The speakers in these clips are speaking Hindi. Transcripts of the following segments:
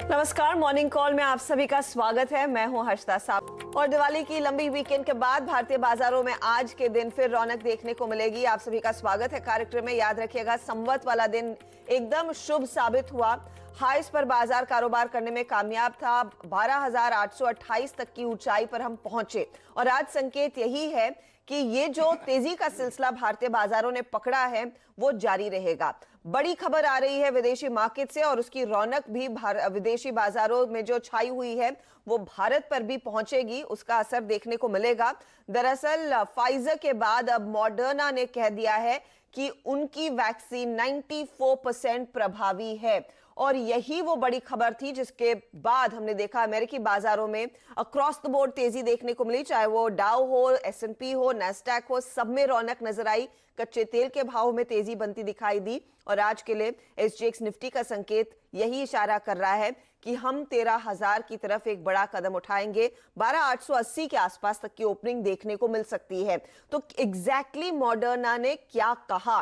नमस्कार, मॉर्निंग कॉल में आप सभी का स्वागत है। मैं हूं हर्षदा साहब और दिवाली की लंबी वीकेंड के बाद भारतीय बाजारों में आज के दिन फिर रौनक देखने को मिलेगी। आप सभी का स्वागत है कार्यक्रम में। याद रखिएगा, संवत वाला दिन एकदम शुभ साबित हुआ। हाईस पर बाजार कारोबार करने में कामयाब था। 12,828 तक की ऊंचाई पर हम पहुंचे और आज संकेत यही है कि ये जो तेजी का सिलसिला भारतीय बाजारों ने पकड़ा है वो जारी रहेगा। बड़ी खबर आ रही है विदेशी मार्केट से और उसकी रौनक भी विदेशी बाजारों में जो छाई हुई है वो भारत पर भी पहुंचेगी, उसका असर देखने को मिलेगा। दरअसल फाइजर के बाद अब मॉडर्ना ने कह दिया है कि उनकी वैक्सीन 94% प्रभावी है और यही वो बड़ी खबर थी जिसके बाद हमने देखा अमेरिकी बाजारों में अक्रॉस द बोर्ड तेजी देखने को मिली। चाहे वो डाउ हो, S&P हो, नैस्डैक हो, सब में रौनक नजर आई। कच्चे तेल के भाव में तेजी बनती दिखाई दी और आज के लिए SGX निफ्टी का संकेत यही इशारा कर रहा है कि हम 13,000 की तरफ एक बड़ा कदम उठाएंगे। 12,880 के आसपास तक की ओपनिंग देखने को मिल सकती है। तो एग्जैक्टली मॉडर्ना ने क्या कहा,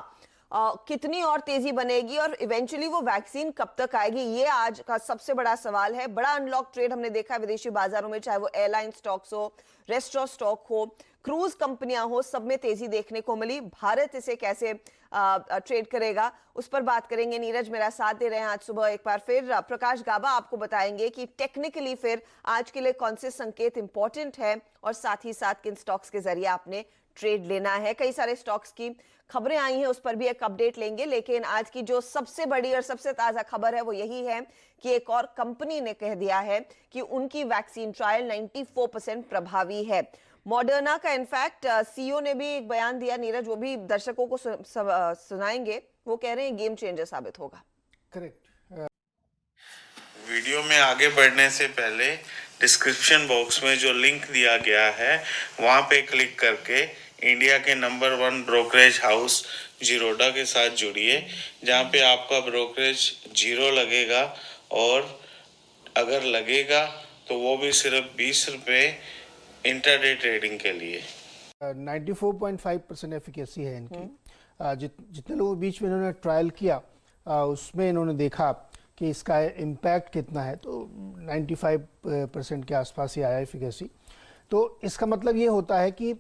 कितनी और तेजी बनेगी और इवेंचुअली वो वैक्सीन कब तक आएगी, ये आज का सबसे बड़ा सवाल है। बड़ा अनलॉक ट्रेड हमने देखा विदेशी बाजारों में, चाहे वो एयरलाइन स्टॉक्स हो, रेस्टोरेंट स्टॉक हो, क्रूज कंपनियां हो, सब में तेजी देखने को मिली। भारत इसे कैसे ट्रेड करेगा उस पर बात करेंगे। नीरज मेरा साथ दे रहे हैं आज सुबह एक बार फिर। प्रकाश गाबा आपको बताएंगे कि टेक्निकली फिर आज के लिए कौन से संकेत इंपॉर्टेंट है और साथ ही साथ किन स्टॉक्स के जरिए आपने ट्रेड लेना है। कई सारे स्टॉक्स की खबरें आई हैं, उस पर भी एक अपडेट लेंगे। लेकिन आज की जो सबसे बड़ी और सबसे ताजा खबर है वो यही है कि एक और कंपनी ने कह दिया है कि उनकी वैक्सीन ट्रायल 94% प्रभावी है। मॉडर्ना का इनफैक्ट CEO ने भी एक बयान दिया, नीरज, वो भी दर्शकों को सुनाएंगे। वो कह रहे हैं गेम चेंजर साबित होगा। करेक्ट। वीडियो में आगे बढ़ने से पहले डिस्क्रिप्शन बॉक्स में जो लिंक दिया गया है वहां पे क्लिक करके इंडिया के नंबर 1 ब्रोकरेज हाउस जीरोडा के साथ जुड़िए, जहां पे आपका ब्रोकरेज 0 लगेगा और अगर लगेगा तो वो भी सिर्फ 20 रुपये इंटरडे ट्रेडिंग के लिए। 94.5% एफिकेसी है इनकी। जितने लोगों के बीच में इन्होंने ट्रायल किया उसमें इन्होंने देखा कि इसका इम्पैक्ट कितना है, तो 95% के आसपास ही आया एफिकेसी। तो इसका मतलब ये होता है कि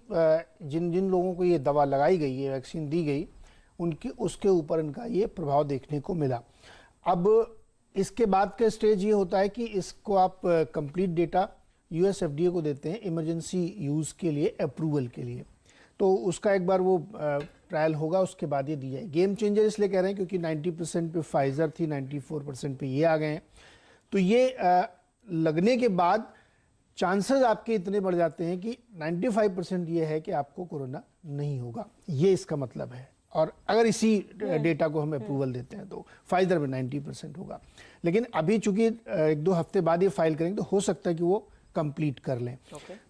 जिन जिन लोगों को ये दवा लगाई गई, ये वैक्सीन दी गई, उनकी उसके ऊपर इनका ये प्रभाव देखने को मिला। अब इसके बाद का स्टेज ये होता है कि इसको आप कंप्लीट डेटा US FDA को देते हैं इमरजेंसी यूज़ के लिए, अप्रूवल के लिए। तो उसका एक बार वो ट्रायल होगा, उसके बाद ये दी जाए। गेम चेंजर इसलिए कह रहे हैं क्योंकि 90% पे फाइजर थी, 94% पे ये आ गए हैं। तो ये लगने के बाद चांसेस आपके इतने बढ़ जाते हैं कि 95% ये है कि आपको कोरोना नहीं होगा, ये इसका मतलब है। और अगर इसी डेटा को हम अप्रूवल देते हैं तो फाइजर में 90% होगा। लेकिन अभी चूंकि 1-2 हफ्ते बाद ये फाइल करेंगे तो हो सकता है कि वो कंप्लीट कर लें।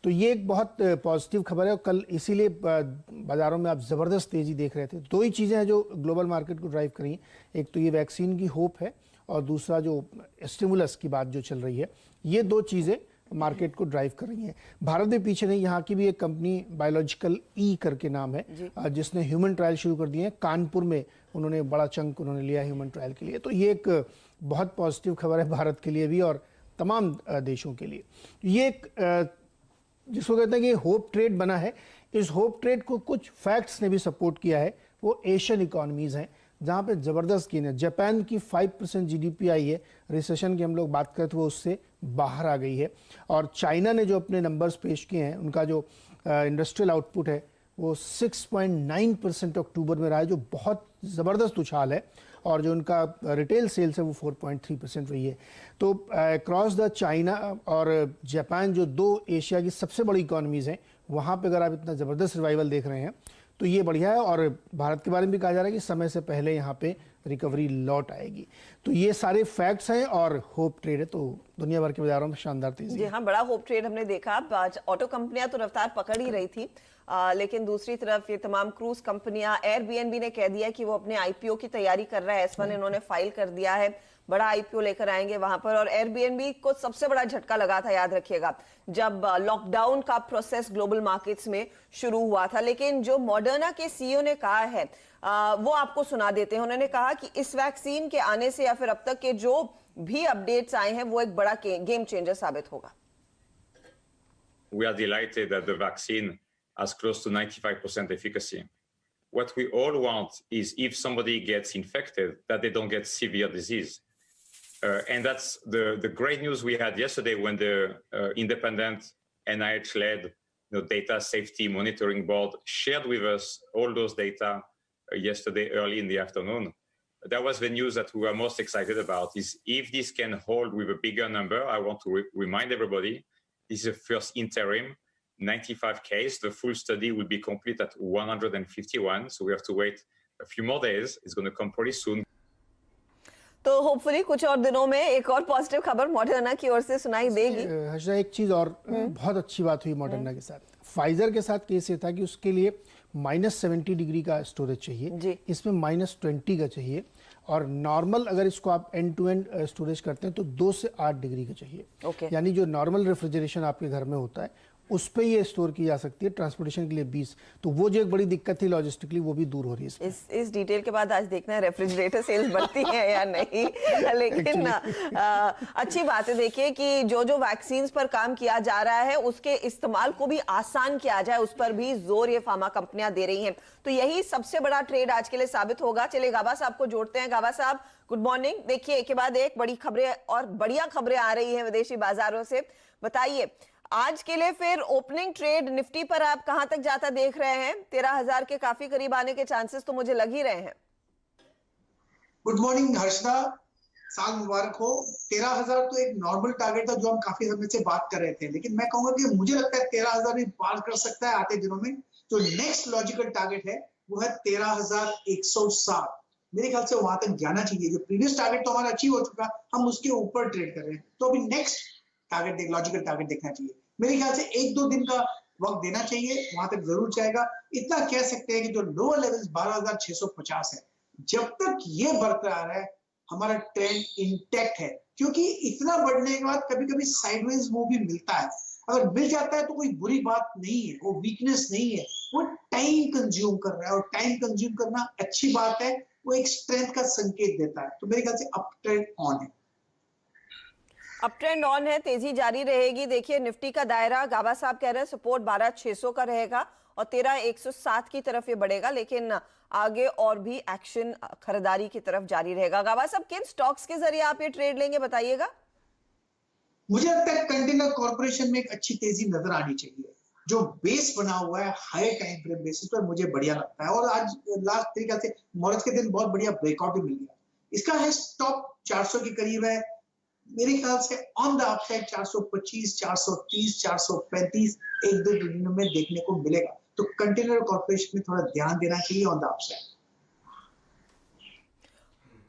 तो ये एक बहुत पॉजिटिव खबर है और कल इसीलिए बाजारों में आप ज़बरदस्त तेज़ी देख रहे थे। दो ही चीज़ें हैं जो ग्लोबल मार्केट को ड्राइव करी हैं, एक तो ये वैक्सीन की होप है और दूसरा जो स्टिमुलस की बात जो चल रही है, ये दो चीज़ें मार्केट को ड्राइव कर रही हैं। भारत में पीछे नहीं, यहाँ की भी एक कंपनी बायोलॉजिकल ई करके नाम है, जिसने ह्यूमन ट्रायल शुरू कर दिए हैं। कानपुर में उन्होंने बड़ा चंक उन्होंने लिया ह्यूमन ट्रायल के लिए। तो ये एक बहुत पॉजिटिव खबर है भारत के लिए भी और तमाम देशों के लिए। ये एक जिसको कहते हैं कि होप ट्रेड बना है। इस होप ट्रेड को कुछ फैक्ट्स ने भी सपोर्ट किया है। वो एशियन इकोनॉमीज़ हैं जहाँ पे ज़बरदस्त गेन है। जापान की 5% GDP आई है, रिसेशन की हम लोग बात करें तो वो उससे बाहर आ गई है। और चाइना ने जो अपने नंबर्स पेश किए हैं, उनका जो इंडस्ट्रियल आउटपुट है वो 6.9% अक्टूबर में रहा है, जो बहुत ज़बरदस्त उछाल है। और जो उनका रिटेल सेल्स है वो 4.3% रही है। तो अक्रॉस द चाइना और जापान, जो दो एशिया की सबसे बड़ी इकोनॉमीज़ हैं, वहाँ पे अगर आप इतना ज़बरदस्त रिवाइवल देख रहे हैं तो ये बढ़िया है। और भारत के बारे में भी कहा जा रहा है कि समय से पहले यहाँ पे रिकवरी लौट आएगी। तो ये सारे फैक्ट्स हैं और होप ट्रेड है। तो दुनिया भर के बाजारों में शानदार तेजी। जी हाँ, बड़ा होप ट्रेड हमने देखा। आज ऑटो कंपनियां तो रफ्तार पकड़ ही रही थी। लेकिन दूसरी तरफ ये तमाम क्रूज कंपनियां, एयरबीएनबी ने कह दिया कि वो अपने आईपीओ की तैयारी कर रहा है। S1 इन्होंने फाइल कर दिया है, बड़ा आईपीओ लेकर आएंगे वहां पर। और एयरबीएनबी को सबसे बड़ा झटका लगा था, याद रखिएगा, जब लॉकडाउन का प्रोसेस ग्लोबल मार्केट्स में शुरू हुआ था। लेकिन जो मॉडर्ना के सीईओ ने कहा है वो आपको सुना देते हैं। उन्होंने कहा कि इस वैक्सीन के आने से या फिर अब तक के जो भी अपडेट्स आए हैं वो एक बड़ा गेम चेंजर साबित होगा। We are delighted that the vaccine has close to 95% efficacy. What we all want is if somebody gets infected, that they don't get severe disease. And that's the great news we had yesterday when the independent NIH-led data safety monitoring board shared with us all those data yesterday early in the afternoon. That was the news that we were most excited about, is if this can hold with a bigger number. I want to remind everybody, this is the first interim, 95 case. The full study will be complete at 151. So we have to wait a few more days. It's going to come pretty soon. तो होपफुली कुछ और दिनों में एक और पॉजिटिव खबर मॉडर्ना की ओर से सुनाई देगी। हर्षा, एक चीज और बहुत अच्छी बात हुई मॉडर्ना के साथ। फाइजर के साथ केस ये था कि उसके लिए -70 डिग्री का स्टोरेज चाहिए, इसमें -20 का चाहिए, और नॉर्मल अगर इसको आप एंड टू एंड स्टोरेज करते हैं तो 2 से 8 डिग्री का चाहिए। यानी जो नॉर्मल रेफ्रिजरेशन आपके घर में होता है उस पे ये स्टोर की जा सकती है, ट्रांसपोर्टेशन के लिए 20। तो वो जो एक बड़ी दिक्कत थी लॉजिस्टिकली, वो भी दूर हो रही है। इस डिटेल के बाद आज देखना है रेफ्रिजरेटर सेल्स बढ़ती है या नहीं। लेकिन अच्छी बात है, देखिए कि जो जो वैक्सीन पर काम किया जा रहा है उसके इस्तेमाल को भी आसान किया जाए, उस पर भी जोर ये फार्मा कंपनियां दे रही हैं। तो यही सबसे बड़ा ट्रेड आज के लिए साबित होगा। चलिए गाबा साहब को जोड़ते हैं। गाबा साहब, गुड मॉर्निंग। देखिए, एक के बाद एक बड़ी खबरें और बढ़िया खबरें आ रही हैं विदेशी बाजारों से। बताइए, आज के लिए फिर ओपनिंग ट्रेड निफ्टी पर आप कहां तक जाता देख रहे हैं? 13,000 के काफी करीब आने के चांसेस तो मुझे लग ही रहे हैं। गुड मॉर्निंग हर्षदा, साल मुबारक हो। 13,000 तो एक नॉर्मल टारगेट था जो हम काफी समय से बात कर रहे थे, लेकिन मैं कहूंगा कि मुझे लगता है 13,000 भी पार कर सकता है आते दिनों में। जो नेक्स्ट लॉजिकल टारगेट है वो है 13,160। मेरे ख्याल से वहां तक जाना चाहिए। जो प्रीवियस टारगेट तो हमारा अचीव हो चुका, हम उसके ऊपर ट्रेड कर रहे हैं, तो अभी नेक्स्ट टारगेट लॉजिकल टारगेट देखना चाहिए। मेरे ख्याल से 1-2 दिन का वक्त देना चाहिए, वहां तक जरूर जाएगा। इतना कह सकते हैं कि जो लोअर लेवल्स 12,650 है, जब तक ये बरकरार है हमारा ट्रेंड इंटैक्ट है, क्योंकि इतना बढ़ने के बाद कभी कभी साइडवेज मूव भी मिलता है। अगर मिल जाता है तो कोई बुरी बात नहीं है, वो वीकनेस नहीं है, वो टाइम कंज्यूम कर रहा है, और टाइम कंज्यूम करना अच्छी बात है, वो एक स्ट्रेंथ का संकेत देता है। तो मेरे ख्याल से अप ट्रेंड ऑन है। अप ट्रेंड ऑन है, तेजी जारी रहेगी। देखिए, निफ्टी का दायरा गाबा साहब कह रहे हैं सपोर्ट 12,600 का रहेगा और 13,107 की तरफ ये बढ़ेगा, लेकिन आगे और भी एक्शन खरीदारी की तरफ जारी रहेगा। गाबा साहब, किन स्टॉक्स के जरिए आप ये ट्रेड लेंगे, बताइएगा। मुझे लगता है कंटेनर कॉर्पोरेशन में एक अच्छी तेजी नजर आनी चाहिए। जो बेस बना हुआ है हाई टाइम फ्रेम बेसिस पर, मुझे बढ़िया लगता है। और आज लास्ट तरीके से मॉर्निंग के दिन बहुत बढ़िया ब्रेकआउट भी मिल गया। इसका है स्टॉप 400 के करीब है। मेरे ख्याल से ऑन द अपसाइड 425, 430, 435 1-2 दिनों में देखने को मिलेगा। तो कंटेनर कॉर्पोरेशन में थोड़ा ध्यान देना चाहिए ऑन द अपसाइड।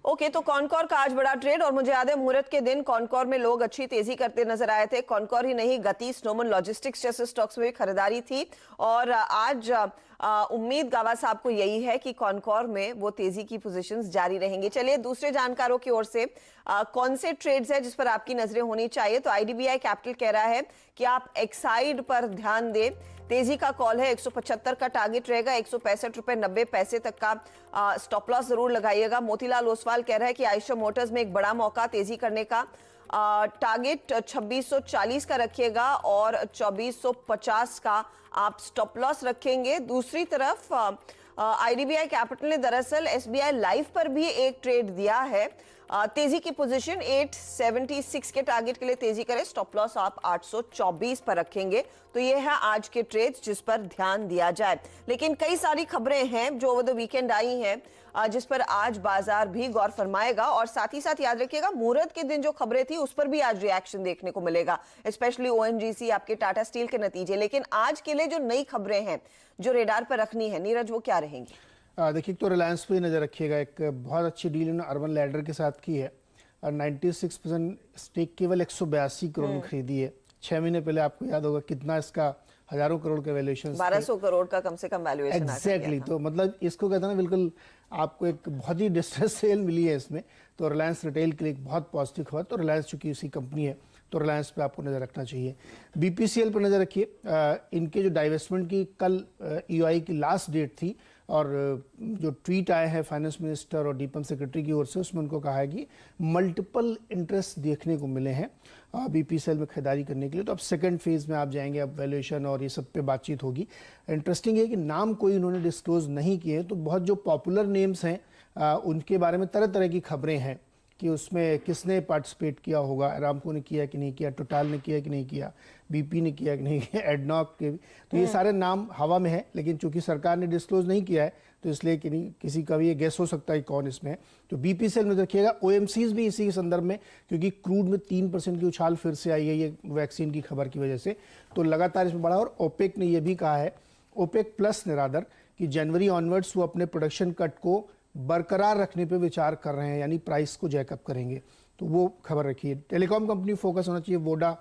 ओके, तो कॉनकॉर का आज बड़ा ट्रेड, और मुझे याद है मुहूर्त के दिन कॉनकॉर में लोग अच्छी तेजी करते नजर आए थे। कॉनकॉर ही नहीं, गति, स्नोमन लॉजिस्टिक्स जैसे स्टॉक्स में भी खरीदारी थी। और आज उम्मीद गावा साहब को यही है कि कॉनकॉर में वो तेजी की पोजीशंस जारी रहेंगी। चलिए दूसरे जानकारों की ओर से कौन से ट्रेड्स है जिस पर आपकी नजरें होनी चाहिए? तो आईडीबीआई कैपिटल कह रहा है कि आप एक्साइड पर ध्यान दें। तेजी का कॉल है, 175 का टारगेट रहेगा, 165 रुपए 90 पैसे तक का स्टॉप लॉस जरूर लगाइएगा। मोतीलाल ओसवाल कह रहा है कि आयशर मोटर्स में एक बड़ा मौका तेजी करने का, टारगेट 2640 का रखिएगा और 2450 का आप स्टॉप लॉस रखेंगे। दूसरी तरफ आईडीबीआई कैपिटल ने दरअसल एसबीआई लाइफ पर भी एक ट्रेड दिया है। तेजी की पोजीशन 876 के टारगेट के लिए तेजी करें, स्टॉप लॉस आप 824 पर रखेंगे। तो ये है आज के ट्रेड्स जिस पर ध्यान दिया जाए। लेकिन कई सारी खबरें हैं जो ओवर द वीकेंड आई हैं जिस पर आज बाजार भी गौर फरमाएगा। और साथ ही साथ याद रखिएगा मुहूर्त के दिन जो खबरें थी उस पर भी आज रिएक्शन देखने को मिलेगा, स्पेशली ओएनजीसी, आपके टाटा स्टील के नतीजे। लेकिन आज के लिए जो नई खबरें हैं जो रेडार पर रखनी है, नीरज, वो क्या रहेंगी? देखिए, तो रिलायंस पे नज़र रखिएगा। एक बहुत अच्छी डील उन्होंने अर्बन लैडर के साथ की है और 96% स्टेक केवल 182 करोड़ में खरीदी है। 6 महीने पहले आपको याद होगा कितना इसका हजारों करोड़ के वैल्यूएशन, 1200 करोड़ का कम से कम वैल्यूएशन एग्जैक्टली। तो मतलब इसको कहते हैं ना, बिल्कुल आपको एक बहुत ही डिस्ट्रेस सेल मिली है इसमें। तो रिलायंस रिटेल के लिए एक बहुत पॉजिटिव खबर। तो रिलायंस चूंकि उसी कंपनी है तो रिलायंस पे आपको नज़र रखना चाहिए। बीपीसीएल पर नज़र रखिए। इनके जो डाइवेस्टमेंट की कल ईओआई की लास्ट डेट थी, और जो ट्वीट आए हैं फाइनेंस मिनिस्टर और डीपम सेक्रेटरी की ओर से, उसमें उनको कहा है कि मल्टीपल इंटरेस्ट देखने को मिले हैं बीपीसीएल में खरीदारी करने के लिए। तो अब सेकंड फेज में आप जाएंगे, अब वैल्यूएशन और ये सब पे बातचीत होगी। इंटरेस्टिंग है कि नाम कोई उन्होंने डिस्क्लोज नहीं किए, तो बहुत जो पॉपुलर नेम्स हैं उनके बारे में तरह तरह की खबरें हैं कि उसमें किसने पार्टिसिपेट किया होगा, अरामको ने किया कि नहीं किया, टोटल ने किया कि नहीं किया, बीपी ने किया कि नहीं किया, एडनॉक के भी। तो ये सारे नाम हवा में है, लेकिन चूंकि सरकार ने डिस्क्लोज नहीं किया है तो इसलिए कि नहीं, किसी का भी ये गेस हो सकता है कौन इसमें है। तो बीपीसीएल में रखिएगा। ओएमसीज भी इसी के संदर्भ में, क्योंकि क्रूड में 3% की उछाल फिर से आई है ये वैक्सीन की खबर की वजह से, तो लगातार इसमें बढ़ा। और ओपेक ने यह भी कहा है, ओपेक प्लस ने रादर, कि जनवरी ऑनवर्ड्स वो अपने प्रोडक्शन कट को बरकरार रखने पे विचार कर रहे हैं, यानी प्राइस को जैकअप करेंगे। तो वो खबर रखिए। टेलीकॉम कंपनी फोकस होना चाहिए वोडा,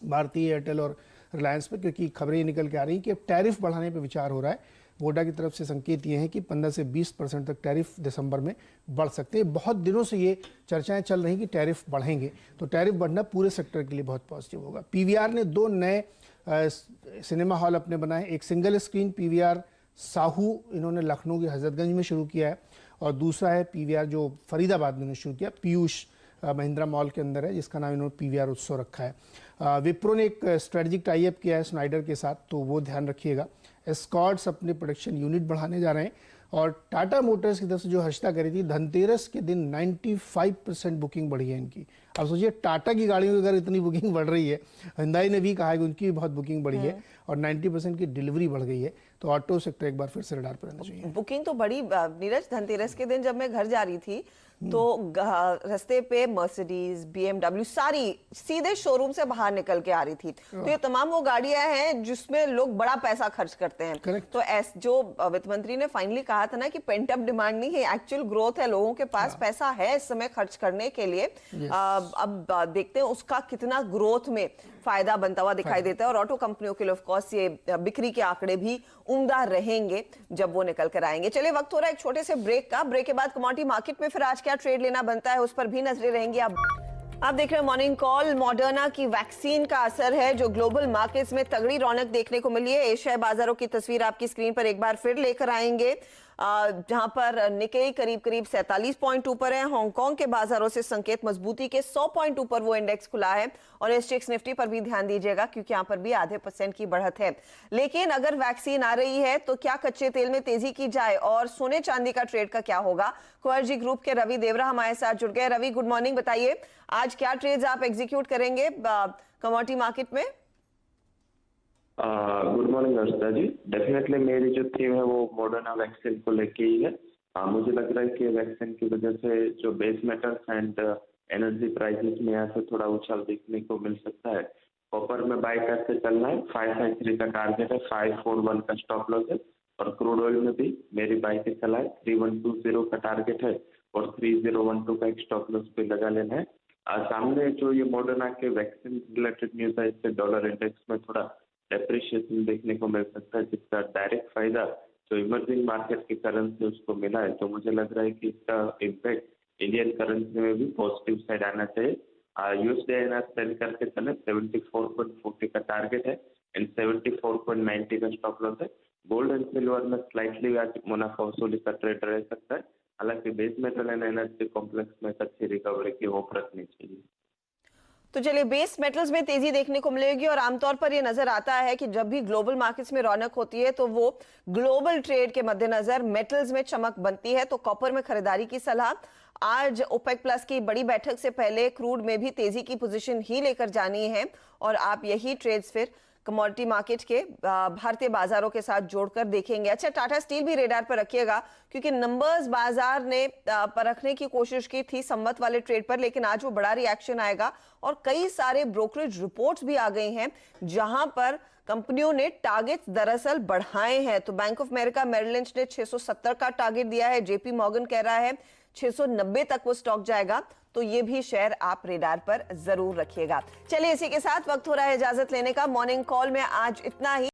भारती एयरटेल और रिलायंस पे, क्योंकि खबरें निकल के आ रही हैं कि अब टैरिफ बढ़ाने पे विचार हो रहा है। वोडा की तरफ से संकेत ये हैं कि 15 से 20% तक टैरिफ दिसंबर में बढ़ सकते हैं। बहुत दिनों से ये चर्चाएं चल रही कि टैरिफ बढ़ेंगे, तो टैरिफ बढ़ना पूरे सेक्टर के लिए बहुत पॉजिटिव होगा। पीवीआर ने 2 नए सिनेमा हॉल अपने बनाए। एक सिंगल स्क्रीन पीवीआर साहू इन्होंने लखनऊ के हजरतगंज में शुरू किया है, और दूसरा है पीवीआर जो फरीदाबाद में शुरू किया, पीयूष महिंद्रा मॉल के अंदर है, जिसका नाम इन्होंने पीवीआर उत्सव रखा है। विप्रो ने एक स्ट्रेटेजिक टाई अप किया है स्नाइडर के साथ, तो वो ध्यान रखिएगा। एस्कॉर्ट्स अपने प्रोडक्शन यूनिट बढ़ाने जा रहे हैं। और टाटा मोटर्स की तरफ से जो हर्षता करी थी, धनतेरस के दिन 95% बुकिंग बढ़ी है इनकी। अब सोचिए टाटा की गाड़ियों की अगर इतनी बुकिंग बढ़ रही है, हिंदाई ने भी कहा है कि उनकी भी बहुत बुकिंग बढ़ी है और 90% की डिलीवरी बढ़ गई है। तो ऑटो सेक्टर एक बार फिर से रडार पर रहना चाहिए। बुकिंग तो बड़ी। नीरज, धनतेरस के दिन जब मैं घर जा रही थी तो रास्ते पे मर्सिडीज, बीएमडब्ल्यू सारी सीधे शोरूम से बाहर निकल के आ रही थी। तो ये तमाम वो गाड़ियां हैं जिसमें लोग बड़ा पैसा खर्च करते हैं। Correct. तो जो वित्त मंत्री ने फाइनली कहा था ना कि पेंट अप डिमांड नहीं है, एक्चुअल ग्रोथ है, लोगों के पास पैसा है इस समय खर्च करने के लिए। अब देखते हैं उसका कितना ग्रोथ में फायदा बनता हुआ दिखाई देता है। और ऑटो कंपनियों के लिए ऑफ कोर्स ये बिक्री के आंकड़े भी उम्दा रहेंगे जब वो निकल कर आएंगे। चलिए, वक्त हो रहा है एक छोटे से ब्रेक का। ब्रेक के बाद कमोडिटी मार्केट में फिर आज क्या ट्रेड लेना बनता है उस पर भी नजरें रहेंगी। आप देख रहे हैं मॉर्निंग कॉल। मॉडर्ना की वैक्सीन का असर है जो ग्लोबल मार्केट्स में तगड़ी रौनक देखने को मिली है। एशियाई बाजारों की तस्वीर आपकी स्क्रीन पर एक बार फिर लेकर आएंगे, जहां पर निकेई करीब 47 पॉइंट ऊपर है। हांगकांग के बाजारों से संकेत मजबूती के 100 पॉइंट ऊपर वो इंडेक्स खुला है। और एसटीएक्स निफ्टी पर भी ध्यान दीजिएगा, क्योंकि यहां पर भी आधे % की बढ़त है। लेकिन अगर वैक्सीन आ रही है तो क्या कच्चे तेल में तेजी की जाए, और सोने चांदी का ट्रेड का क्या होगा? क्वार्जी ग्रुप के रवि देवरा हमारे साथ जुड़ गए। Ravi, good morning. बताइए आज क्या ट्रेड्स आप एग्जीक्यूट करेंगे कमोडिटी मार्केट में? Good morning Harshada ji. Definitely मेरी जो थीम है वो मॉडर्ना वैक्सीन को लेके ही है। मुझे लग रहा है कि वैक्सीन की वजह से जो base metals and energy prices में यहाँ से थोड़ा उछाल देखने को मिल सकता है। कॉपर में बाय करके चलना है, 553 का टारगेट है, 541 का स्टॉप लॉस है। और क्रूड ऑयल में भी मेरी बाय के चला है, 3120 का टारगेट है और 3012 का एक स्टॉप लॉस पे लगा लेना है। सामने जो ये मॉडर्ना के वैक्सीन रिलेटेड न्यूज है, इससे डॉलर इंडेक्स में थोड़ा डेप्रिशिएशन देखने को मिल सकता है, जिसका डायरेक्ट फायदा जो इमर्जिंग मार्केट की करेंसी उसको मिला है। तो मुझे लग रहा है कि इसका इम्पैक्ट इंडियन करेंसी में भी पॉजिटिव साइड आना चाहिए। यूएसडी आईएनआर सेल करके चले, 74.40 का टारगेट है एंड 74.90 का स्टॉप लॉस है। गोल्ड एंड सिल्वर में स्लाइटली आज मुनाफा वसूली का ट्रेड रह सकता है। हालांकि base metal and energy complex में अच्छी रिकवरी की होप रखनी चाहिए। तो चलिए, बेस मेटल्स में तेजी देखने को मिलेगी। और आमतौर पर यह नजर आता है कि जब भी ग्लोबल मार्केट्स में रौनक होती है तो वो ग्लोबल ट्रेड के मद्देनजर मेटल्स में चमक बनती है। तो कॉपर में खरीदारी की सलाह। आज ओपेक प्लस की बड़ी बैठक से पहले क्रूड में भी तेजी की पोजीशन ही लेकर जानी है, और आप यही ट्रेड्स फिर कमोडिटी मार्केट के भारतीय बाजारों के साथ जोड़कर देखेंगे। अच्छा, टाटा स्टील भी रेडार पर रखिएगा, क्योंकि नंबर्स बाजार ने परखने की कोशिश की थी संवत वाले ट्रेड पर, लेकिन आज वो बड़ा रिएक्शन आएगा। और कई सारे ब्रोकरेज रिपोर्ट्स भी आ गई हैं जहां पर कंपनियों ने टारगेट्स दरअसल बढ़ाए हैं। तो Bank of America Merrill Lynch ने 670 का टारगेट दिया है, जेपी मॉर्गन कह रहा है 690 तक वो स्टॉक जाएगा। तो ये भी शेयर आप रेडार पर जरूर रखिएगा। चलिए इसी के साथ वक्त हो रहा है इजाजत लेने का। मॉर्निंग कॉल में आज इतना ही।